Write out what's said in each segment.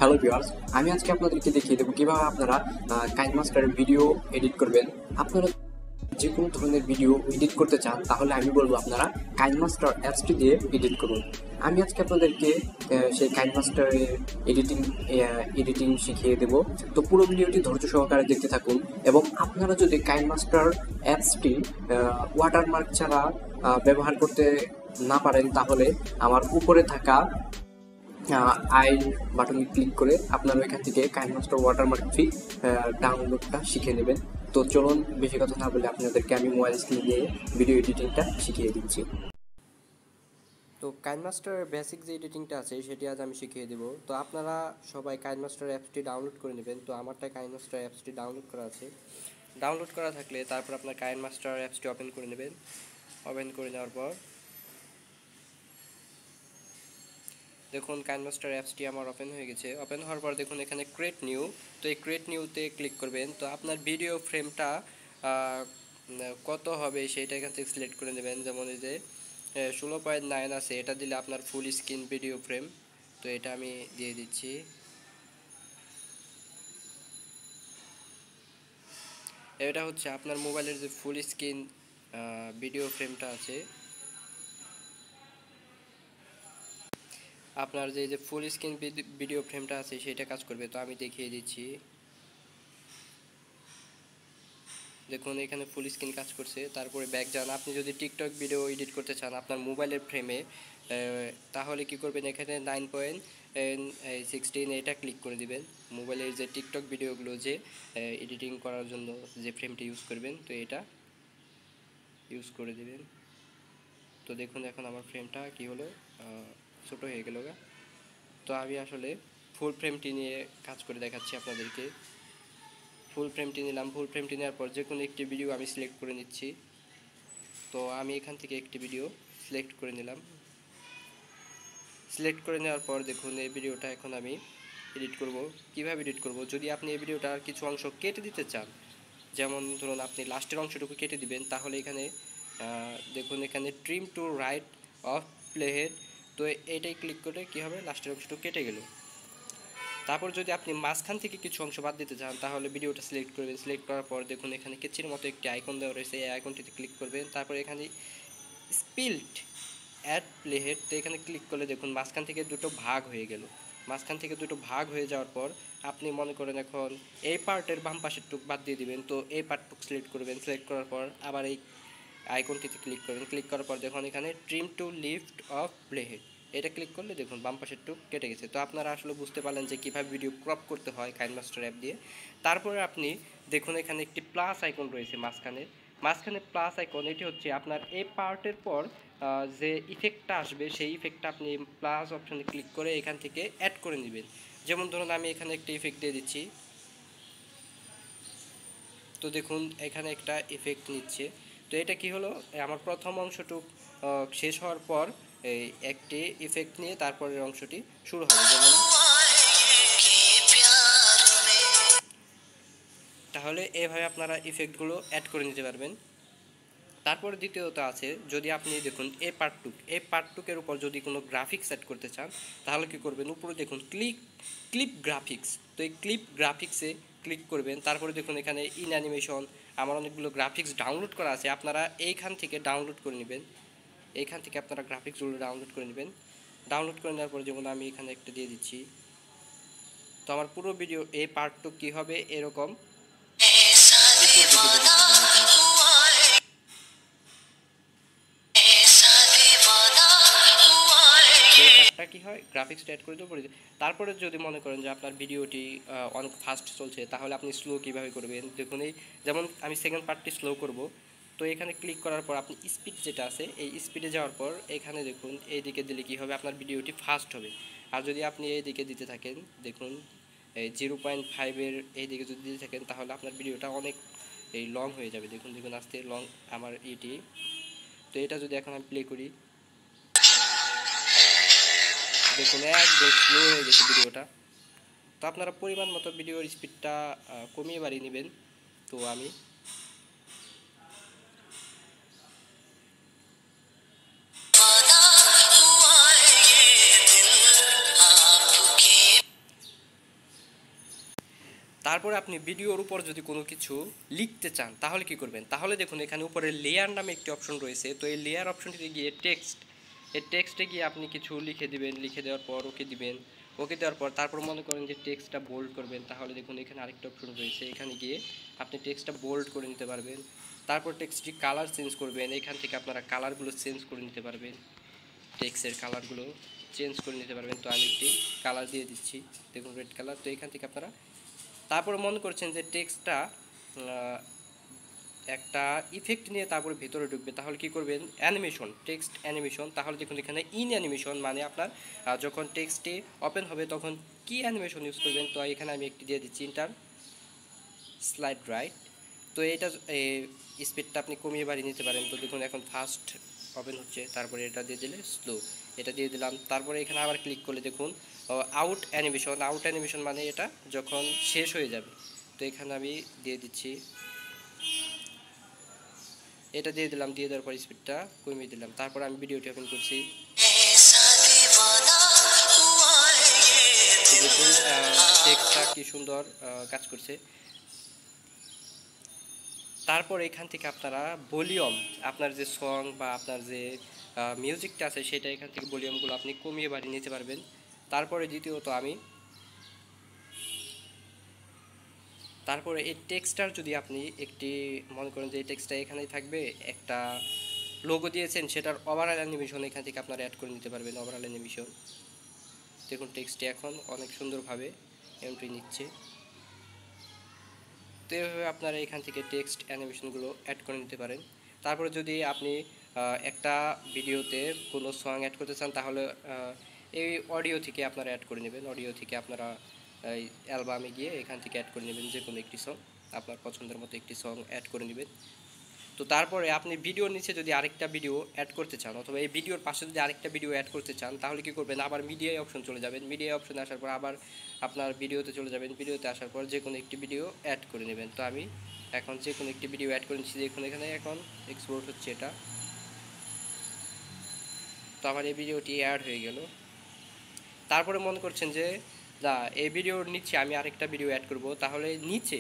Hello viewers, আমি আজকে আপনাদেরকে দেখিয়ে দেবো কিভাবে আপনারা কাইনমাস্টারের ভিডিও এডিট করবেন। আপনারা যে কোনো ধরনের ভিডিও এডিট করতে চান তাহলে আমি বলবো আপনারা কাইনমাস্টার অ্যাপসটি দিয়ে এডিট করুন। আমি আজকে আপনাদেরকে সেই কাইনমাস্টারের এডিটিং শিখিয়ে দেব। তো পুরো ভিডিওটি ধৈর্য সহকারে দেখতে থাকুন এবং আপনারা যদি কাইনমাস্টার অ্যাপসটি ওয়াটারমার্ক ছাড়া ব্যবহার করতে না পারেন তাহলে আমার উপরে থাকা আই বাটনে ক্লিক করে আপনারা এখান থেকে কাইনমাস্টার ওয়াটারমার্ক ফ্রি ডাউনলোডটা শিখে নেবেন। তো চলুন বেশি কথা না বলে আপনাদেরকে আমি মোবাইল স্ক্রিন দিয়ে ভিডিও এডিটিংটা শিখিয়ে দিচ্ছি। তো কাইনমাস্টারের বেসিক যে এডিটিংটা আছে সেটি আজ আমি শিখিয়ে দেবো। তো আপনারা সবাই কাইনমাস্টার অ্যাপসটি ডাউনলোড করে নেবেন। তো আমারটা কাইনমাস্টার অ্যাপসটি ডাউনলোড করা আছে। ডাউনলোড করা থাকলে তারপর আপনার কাইনমাস্টার অ্যাপসটি ওপেন করে নেবেন। ওপেন করে নেওয়ার পর দেখুন কাইনমাস্টার অ্যাপসটি আমার ওপেন হয়ে গেছে। ওপেন হওয়ার পর দেখুন এখানে ক্রিয়েট নিউ, তো এই ক্রিয়েট নিউতে ক্লিক করবেন। তো আপনার ভিডিও ফ্রেমটা কত হবে সেইটা এখান থেকে সিলেক্ট করে নেবেন। যেমন এই যে 16.9 আছে, এটা দিলে আপনার ফুল স্ক্রিন ভিডিও ফ্রেম। তো এটা আমি দিয়ে দিচ্ছি। এটা হচ্ছে আপনার মোবাইলের যে ফুল স্ক্রিন ভিডিও ফ্রেমটা আছে, আপনার যে ফুল স্ক্রিন ভিডিও ফ্রেমটা আছে সেটা কাজ করবে। তো আমি দেখিয়ে দিচ্ছি। দেখুন এখানে ফুল স্ক্রিন কাজ করছে। তারপরে ব্যাক যান। আপনি যদি টিকটক ভিডিও এডিট করতে চান আপনার মোবাইলের ফ্রেমে, তাহলে কি করবেন, এখানে 9.16 এটা ক্লিক করে দিবেন। মোবাইলের যে টিকটক ভিডিওগুলো যে এডিটিং করার জন্য যে ফ্রেমটি ইউজ করবেন, তো এটা ইউজ করে দিবেন। তো দেখুন এখন আমার ফ্রেমটা কি হলো, ছোট হয়ে গেল। তো আমি আসলে ফুল ফ্রেমটি নিয়ে কাজ করে দেখাচ্ছি আপনাদেরকে। ফুল ফ্রেমটি নিলাম। ফুল ফ্রেমটি নেওয়ার পর যে কোনো একটি ভিডিও আমি সিলেক্ট করে নিচ্ছি। তো আমি এখান থেকে একটি ভিডিও সিলেক্ট করে নিলাম। সিলেক্ট করে নেওয়ার পর দেখুন এই ভিডিওটা এখন আমি এডিট করব। কিভাবে এডিট করব, যদি আপনি এই ভিডিওটার কিছু অংশ কেটে দিতে চান, যেমন ধরুন আপনি লাস্টের অংশটুকু কেটে দিবেন, তাহলে এখানে দেখুন এখানে ট্রিম টু রাইট অফ প্লেহেড, তো এইটাই ক্লিক করে কী হবে, লাস্টের অংশটুকু কেটে গেল। তারপর যদি আপনি মাঝখান থেকে কিছু অংশ বাদ দিতে চান তাহলে ভিডিওটা সিলেক্ট করবেন। সিলেক্ট করার পর দেখুন এখানে কেচির মতো একটি আইকন দেওয়া রয়েছে, এই আইকনটিতে ক্লিক করবেন। তারপর এখানে স্পিল্ট অ্যাড প্লেহেড, তো এখানে ক্লিক করলে দেখুন মাঝখান থেকে দুটো ভাগ হয়ে গেল। মাঝখান থেকে দুটো ভাগ হয়ে যাওয়ার পর আপনি মনে করেন এখন এই পার্টের বাম পাশের টুক বাদ দিয়ে দিবেন। তো এই পার্টটুক সিলেক্ট করবেন। সিলেক্ট করার পর আবার এই আইকনটিতে ক্লিক করবেন। ক্লিক করার পর দেখুন এখানে ট্রিম টু লিফট অফ প্লেহেড, এটা ক্লিক করলে দেখুন বাম পাশের টুক কেটে গেছে। তো আপনারা আসলে বুঝতে পারলেন যে কীভাবে ভিডিও ক্রপ করতে হয় কাইনমাস্টার অ্যাপ দিয়ে। তারপরে আপনি দেখুন এখানে একটি প্লাস আইকন রয়েছে মাঝখানে প্লাস আইকন, এটি হচ্ছে আপনার এই পার্টের পর যে ইফেক্টটা আসবে সেই ইফেক্টটা আপনি প্লাস অপশানে ক্লিক করে এখান থেকে অ্যাড করে নেবেন। যেমন ধরুন আমি এখানে একটা ইফেক্ট দিয়ে দিচ্ছি। তো দেখুন এখানে একটা ইফেক্ট নিচ্ছে। তো এটা কি হলো, আমার প্রথম অংশটুক শেষ হওয়ার পর এই একটি ইফেক্ট নিয়ে তারপরের অংশটি শুরু হবে। যেমন তাহলে এভাবে আপনারা ইফেক্টগুলো অ্যাড করে নিতে পারবেন। তারপরে দ্বিতীয়ত আছে, যদি আপনি দেখুন এই পার্টটুকের উপর যদি কোনো গ্রাফিক্স অ্যাড করতে চান তাহলে কি করবেন, উপরে দেখুন ক্লিপ গ্রাফিক্স, তো এই ক্লিপ গ্রাফিক্সে ক্লিক করবেন। তারপরে দেখুন এখানে ইন অ্যানিমেশন, আমার অনেকগুলো গ্রাফিক্স ডাউনলোড করা আছে, আপনারা এইখান থেকে ডাউনলোড করে নেবেন। এইখান থেকে আপনারা গ্রাফিক্সগুলো ডাউনলোড করে নেবেন। ডাউনলোড করে নেওয়ার পর যেমন আমি এখানে একটা দিয়ে দিচ্ছি। তো আমার পুরো ভিডিও এই পার্টটুক কী হবে, এরকম কি হয়, গ্রাফিক্সটা অ্যাড করে দেবো। তারপরে যদি মনে করেন যে আপনার ভিডিওটি অনেক ফাস্ট চলছে তাহলে আপনি স্লো কীভাবে করবেন, দেখুন এই যেমন আমি সেকেন্ড পার্টটি স্লো করব। তো এখানে ক্লিক করার পর আপনি স্পিড যেটা আছে এই স্পিডে যাওয়ার পর এখানে দেখুন এই দিকে দিলে কী হবে, আপনার ভিডিওটি ফাস্ট হবে। আর যদি আপনি এই দিকে দিতে থাকেন, দেখুন এই 0.5-এর এই দিকে যদি দিতে থাকেন তাহলে আপনার ভিডিওটা অনেক এই লং হয়ে যাবে। দেখুন আস্তে লং আমার এটি। তো এটা যদি এখন আমি প্লে করি, দেখুন একদম স্লো হয়ে গেছে ভিডিওটা। তো আপনারা পরিমাণ মতো ভিডিওর স্পিডটা কমিয়ে বাড়িয়ে নেবেন। তো আমি তারপরে আপনি ভিডিওর উপর যদি কোনো কিছু লিখতে চান তাহলে কি করবেন, তাহলে দেখুন এখানে উপরে লেয়ার নামে একটি অপশন রয়েছে। তো এই লেয়ার অপশনটিতে গিয়ে টেক্সট, এই টেক্সটে গিয়ে আপনি কিছু লিখে দিবেন, লিখে দেওয়ার পর ওকে দিবেন। ওকে দেওয়ার পর তারপর মনে করেন যে টেক্সটটা বোল্ড করবেন, তাহলে দেখুন এখানে আরেকটা অপশন রয়েছে, এখানে গিয়ে আপনি টেক্সটটা বোল্ড করে নিতে পারবেন। তারপর টেক্সটটি কালার চেঞ্জ করবেন, এখান থেকে আপনারা কালারগুলো চেঞ্জ করে নিতে পারবেন, টেক্সটের কালারগুলো চেঞ্জ করে নিতে পারবেন। তো আমি একটি কালার দিয়ে দিচ্ছি, দেখুন রেড কালার। তো এখান থেকে আপনারা তারপরে মনে করছেন যে টেক্সটটা একটা ইফেক্ট নিয়ে তারপরে ভেতরে ঢুকবে, তাহলে কি করবেন, অ্যানিমেশন, টেক্সট অ্যানিমেশন। তাহলে দেখুন এখানে ইন অ্যানিমেশন মানে আপনার যখন টেক্সটে ওপেন হবে তখন কি অ্যানিমেশন ইউজ করবেন। তো এখানে আমি একটি দিয়ে দিচ্ছি, ইন্টার স্লাইড রাইট। তো এটা স্পিডটা আপনি কমিয়ে বাড়িয়ে নিতে পারেন। তো দেখুন এখন ফাস্ট ওপেন হচ্ছে, তারপরে এটা দিয়ে দিলে স্লো, এটা দিয়ে দিলাম। তারপরে এখানে আবার ক্লিক করলে দেখুন আউট অ্যানিমেশন, আউট অ্যানিমেশন মানে এটা যখন শেষ হয়ে যাবে। তো এখানে আমি দিয়ে দিচ্ছি, এটা দিয়ে দিলাম, দিয়ে দেওয়ার পর স্পিডটা কমিয়ে দিলাম। তারপর আমি ভিডিওটি ওপেন করছি, দেখুন টেক্সটটা কি সুন্দর কাজ করছে। তারপর এখান থেকে আপনারা ভলিউম, আপনার যে সং বা আপনার যে মিউজিকটা আছে সেটা এখান থেকে ভলিউমগুলো আপনি কমিয়ে বাড়িয়ে নিতে পারবেন। তারপরে দ্বিতীয়ত আমি তারপরে এই টেক্সটটার যদি আপনি একটি মনে করেন যে এই টেক্সটটা এখানেই থাকবে, একটা লোগো দিয়েছেন সেটার ওভারঅল অ্যানিমেশন এখান থেকে আপনারা অ্যাড করে নিতে পারবেন, ওভারঅল অ্যানিমেশন। দেখুন টেক্সটটি এখন অনেক সুন্দরভাবে এন্ট্রি নিচ্ছে। তো এভাবে আপনারা এখান থেকে টেক্সট অ্যানিমেশনগুলো অ্যাড করে নিতে পারেন। তারপরে যদি আপনি একটা ভিডিওতে কোনো সং অ্যাড করতে চান তাহলে এই অডিও থেকে আপনারা অ্যাড করে নেবেন, অডিও থেকে আপনারা এই অ্যালবামে গিয়ে এখান থেকে অ্যাড করে নেবেন যে কোনো একটি সং, আপনার পছন্দের মতো একটি সং অ্যাড করে নেবেন। তো তারপরে আপনি ভিডিওর নিচে যদি আরেকটা ভিডিও অ্যাড করতে চান অথবা এই ভিডিওর পাশে যদি আরেকটা ভিডিও অ্যাড করতে চান তাহলে কি করবেন, আবার মিডিয়ায় অপশন চলে যাবেন, মিডিয়া অপশনে আসার পর আবার আপনার ভিডিওতে চলে যাবেন, ভিডিওতে আসার পর যে কোনো একটি ভিডিও অ্যাড করে নেবেন। তো আমি এখন যে কোনো একটি ভিডিও অ্যাড করে নিচ্ছি, দেখুন এখানে এখন এক্সপোর্ট হচ্ছে এটা। তো আমার এই ভিডিওটি অ্যাড হয়ে গেল। তারপরে মনে করছেন যে না এই ভিডিওর নিচে আমি আরেকটা ভিডিও অ্যাড করব, তাহলে নিচে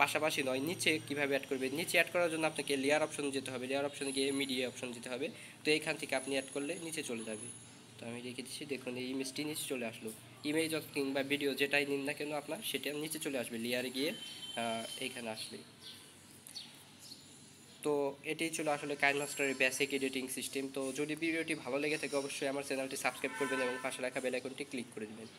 পাশাপাশি নয়, নিচে কীভাবে অ্যাড করবেন, নিচে অ্যাড করার জন্য আপনাকে লেয়ার অপশন যেতে হবে, লেয়ার অপশনে গিয়ে মিডিয়া অপশন যেতে হবে। তো এইখান থেকে আপনি অ্যাড করলে নিচে চলে যাবে। তো আমি রেখে দিচ্ছি, দেখুন এই ইমেজটি নিচে চলে আসলো, ইমেজ কিংবা ভিডিও যেটাই নিন না কেন আপনার সেটা নিচে চলে আসবে লেয়ারে গিয়ে এইখানে আসলে। তো এটাই ছিল আসলে কাইনমাস্টারের বেসিক এডিটিং সিস্টেম। তো যদি ভিডিওটি ভালো লেগে থাকে অবশ্যই আমার চ্যানেলটি সাবস্ক্রাইব করবেন এবং পাশে রাখা বেল আইকনটি ক্লিক করে দেবেন।